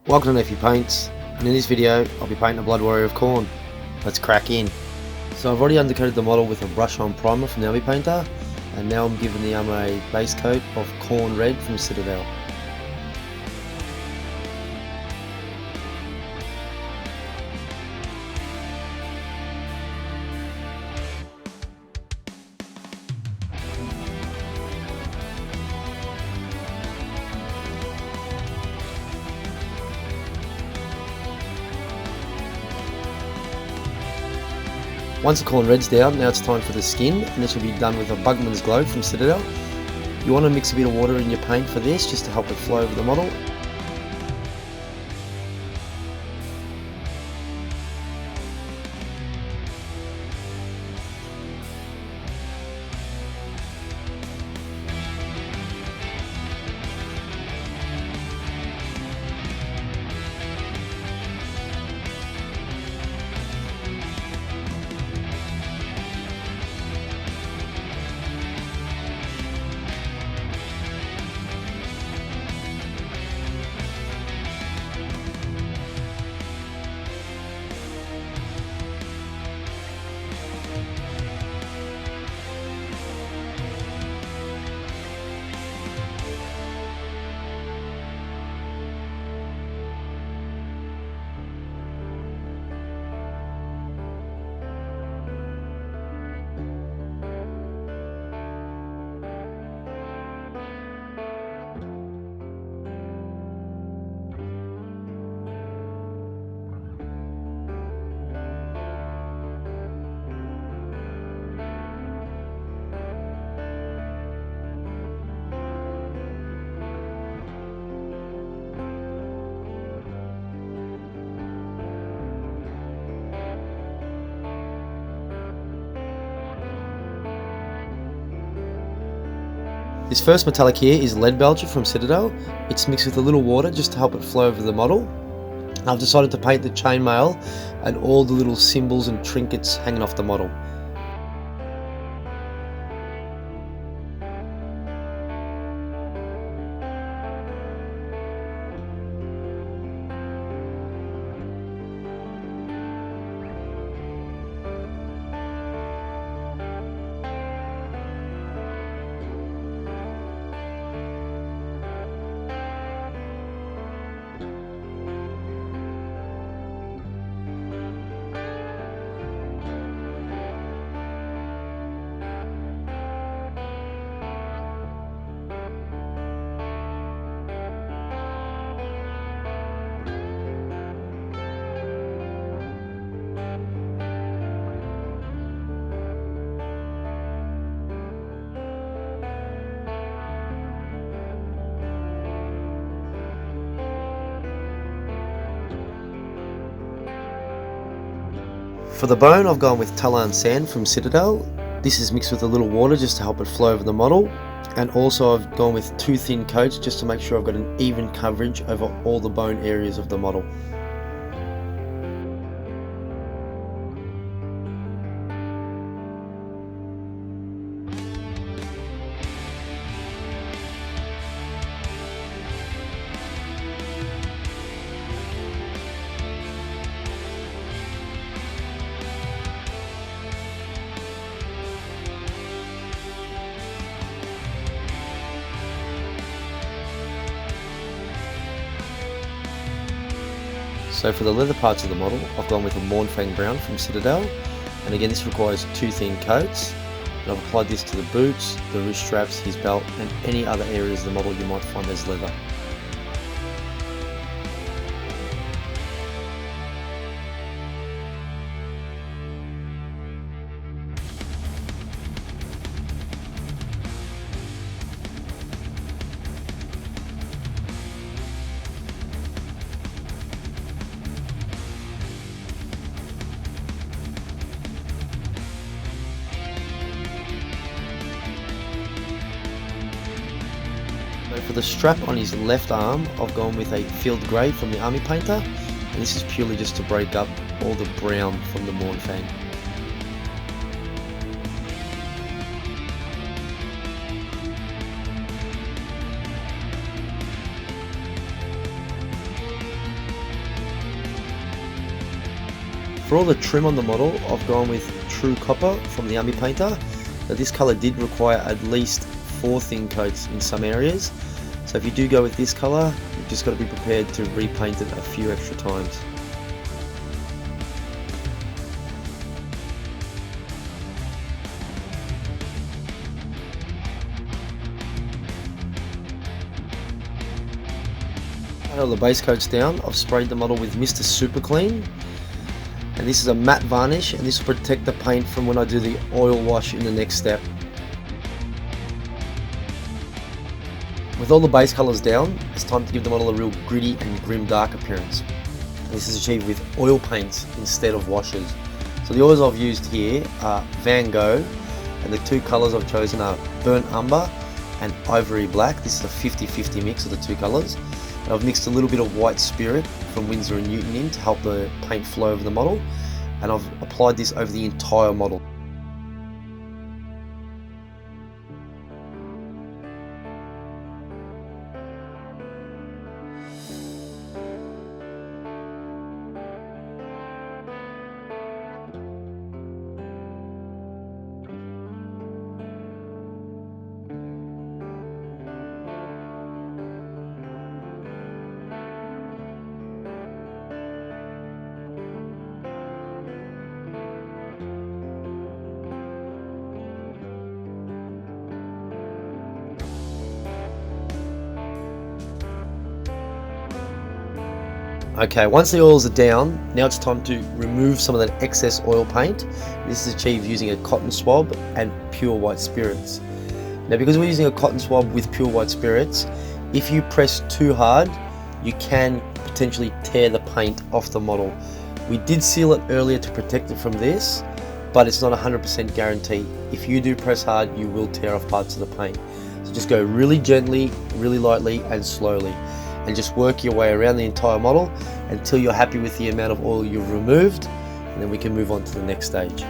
Welcome to Nephew Paints, and in this video I'll be painting a Blood Warrior of Khorne. Let's crack in. So I've already undercoated the model with a brush on primer from the Army Painter, and now I'm giving the armour a base coat of Khorne Red from Citadel. Once the Khorne Red's down, now it's time for the skin, and this will be done with a Bugmans glue from Citadel. You want to mix a bit of water in your paint for this, just to help it flow over the model. This first metallic here is Leadbelcher from Citadel. It's mixed with a little water just to help it flow over the model. I've decided to paint the chainmail and all the little symbols and trinkets hanging off the model. For the bone, I've gone with Tallarn sand from Citadel. This is mixed with a little water just to help it flow over the model. And also I've gone with 2 thin coats just to make sure I've got an even coverage over all the bone areas of the model. So for the leather parts of the model, I've gone with a Mournfand brown from Citadel, and again this requires 2 thin coats. And I've applied this to the boots, the wrist straps, his belt, and any other areas of the model you might find as leather. So for the strap on his left arm, I've gone with a field grey from the Army Painter, and this is purely just to break up all the brown from the Mournfand. For all the trim on the model, I've gone with True Copper from the Army Painter. Now this colour did require at least 4 thin coats in some areas, so if you do go with this colour, you've just got to be prepared to repaint it a few extra times. All the base coats down, I've sprayed the model with Mr. Super Clean, and this is a matte varnish, and this will protect the paint from when I do the oil wash in the next step. With all the base colours down, it's time to give the model a real gritty and grimdark appearance. And this is achieved with oil paints instead of washes. So the oils I've used here are Van Gogh, and the 2 colours I've chosen are Burnt Umber and Ivory Black. This is a 50-50 mix of the 2 colours. And I've mixed a little bit of White Spirit from Windsor and Newton in to help the paint flow over the model, and I've applied this over the entire model. Okay, once the oils are down, now it's time to remove some of that excess oil paint. This is achieved using a cotton swab and pure white spirits. Now because we're using a cotton swab with pure white spirits, if you press too hard, you can potentially tear the paint off the model. We did seal it earlier to protect it from this, but it's not 100% guarantee. If you do press hard, you will tear off parts of the paint. So just go really gently, really lightly and slowly, and just work your way around the entire model until you're happy with the amount of oil you've removed, and then we can move on to the next stage.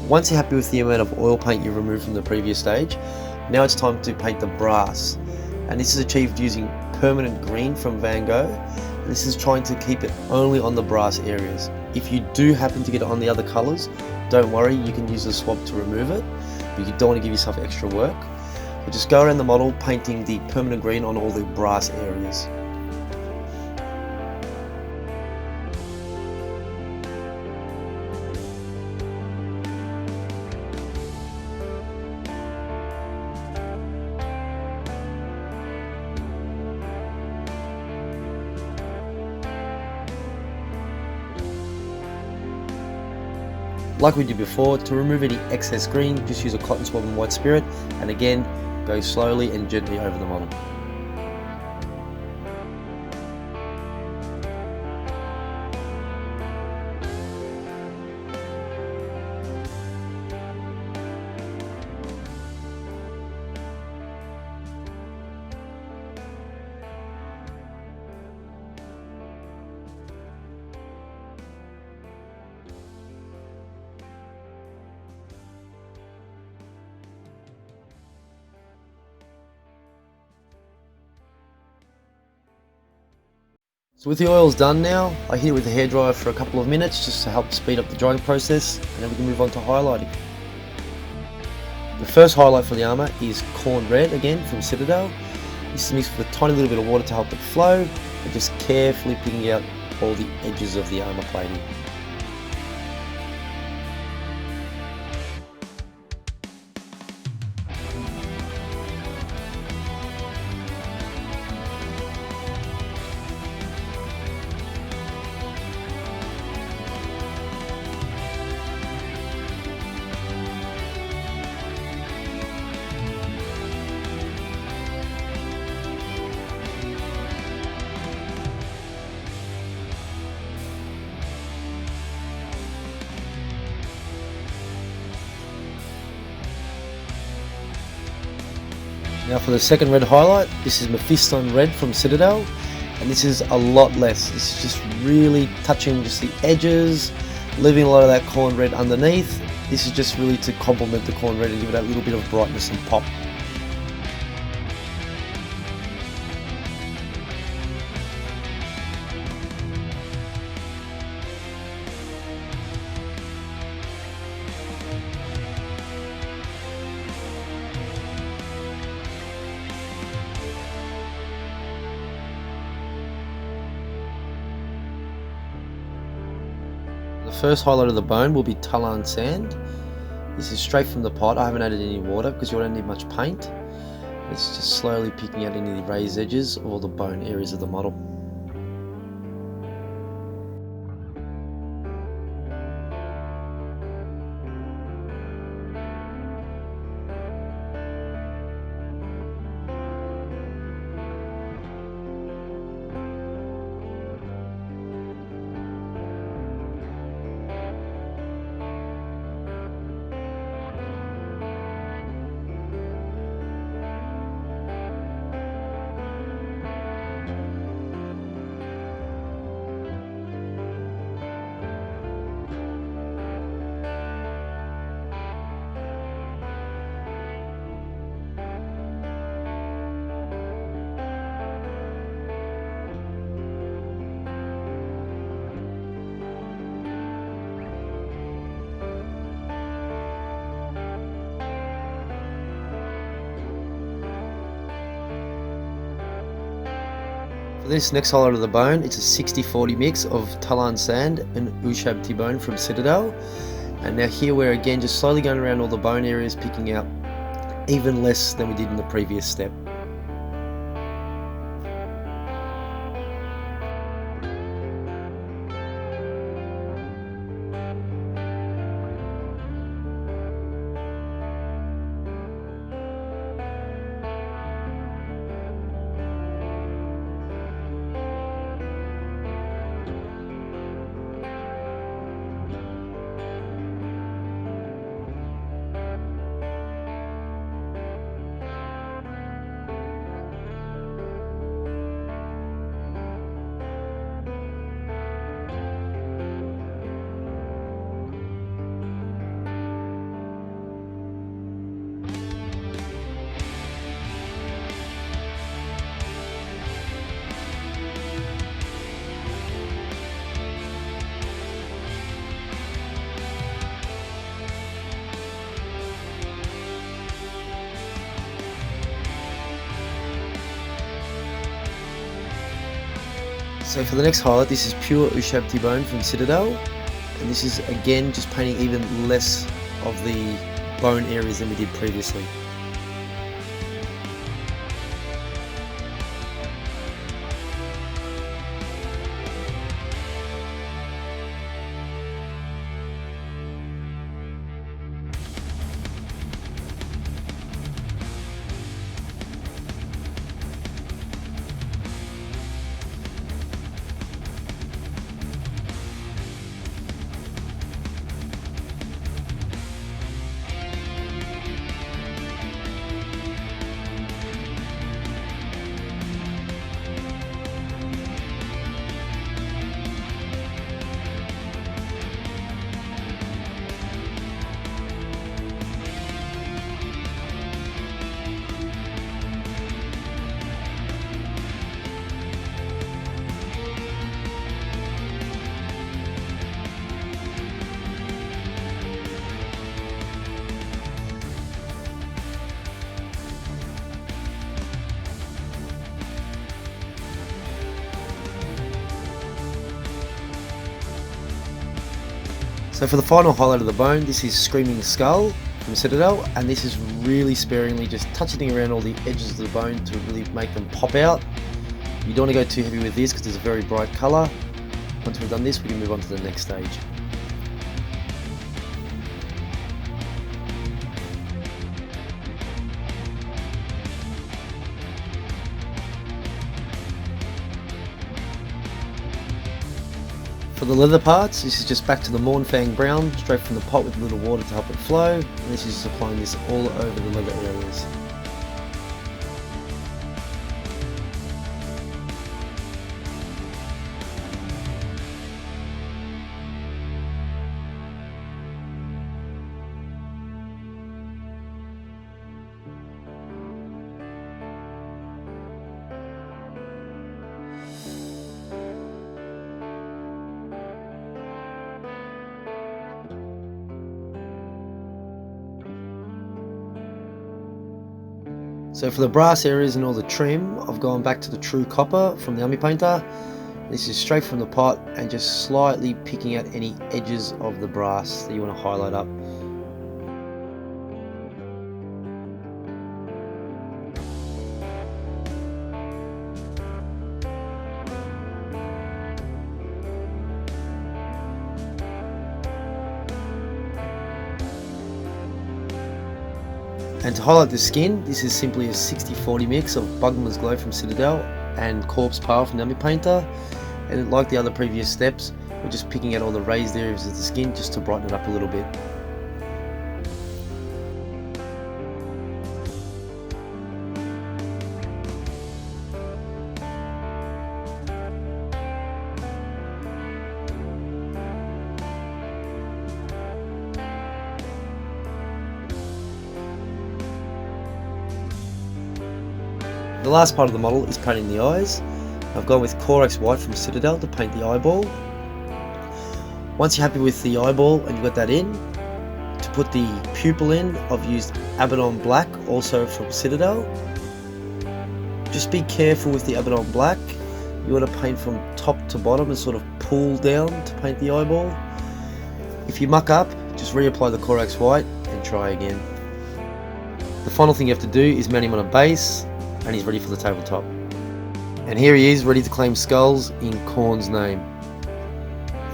Once you're happy with the amount of oil paint you've removed from the previous stage, now it's time to paint the brass. And this is achieved using permanent green from Van Gogh. And this is trying to keep it only on the brass areas. If you do happen to get it on the other colours, don't worry, you can use the swab to remove it, but you don't want to give yourself extra work. So just go around the model painting the permanent green on all the brass areas. Like we did before, to remove any excess green, just use a cotton swab and white spirit, and again, go slowly and gently over the model. So with the oils done now, I hit it with the hairdryer for a couple of minutes just to help speed up the drying process, and then we can move on to highlighting. The first highlight for the armour is Khorne Red, again from Citadel. This is mixed with a tiny little bit of water to help it flow, and just carefully picking out all the edges of the armour plating. Now for the second red highlight, this is Mephiston red from Citadel, and this is a lot less. This is just really touching just the edges, leaving a lot of that Khorne red underneath. This is just really to complement the Khorne red and give it that little bit of brightness and pop. The first highlight of the bone will be Tallarn sand. This is straight from the pot. I haven't added any water because you don't need much paint. It's just slowly picking out any of the raised edges or the bone areas of the model. For this next highlight of the bone, it's a 60-40 mix of Tallarn sand and Ushabti bone from Citadel. And now here we're again just slowly going around all the bone areas, picking out even less than we did in the previous step. So for the next highlight, this is pure Ushabti bone from Citadel, and this is again just painting even less of the bone areas than we did previously. So for the final highlight of the bone, this is Screaming Skull from Citadel, and this is really sparingly just touching around all the edges of the bone to really make them pop out. You don't want to go too heavy with this because it's a very bright colour. Once we've done this, we can move on to the next stage. For the leather parts, this is just back to the Mournfand brown, straight from the pot with a little water to help it flow, and this is just applying this all over the leather areas. So for the brass areas and all the trim, I've gone back to the true copper from the Army Painter. This is straight from the pot and just slightly picking out any edges of the brass that you want to highlight up. And to highlight the skin, this is simply a 60-40 mix of Bugmans Glow from Citadel and Corpse Power from the Army Painter. And like the other previous steps, we're just picking out all the raised areas of the skin just to brighten it up a little bit. The last part of the model is painting the eyes. I've gone with Corax White from Citadel to paint the eyeball. Once you're happy with the eyeball and you've got that in, to put the pupil in, I've used Abaddon Black, also from Citadel. Just be careful with the Abaddon Black. You want to paint from top to bottom and sort of pull down to paint the eyeball. If you muck up, just reapply the Corax White and try again. The final thing you have to do is mount him on a base, and he's ready for the tabletop. And here he is, ready to claim skulls in Khorne's name.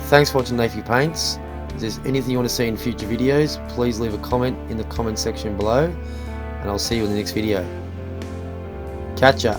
Thanks for watching Navy Paints. If there's anything you want to see in future videos, please leave a comment in the comment section below, and I'll see you in the next video. Catch ya!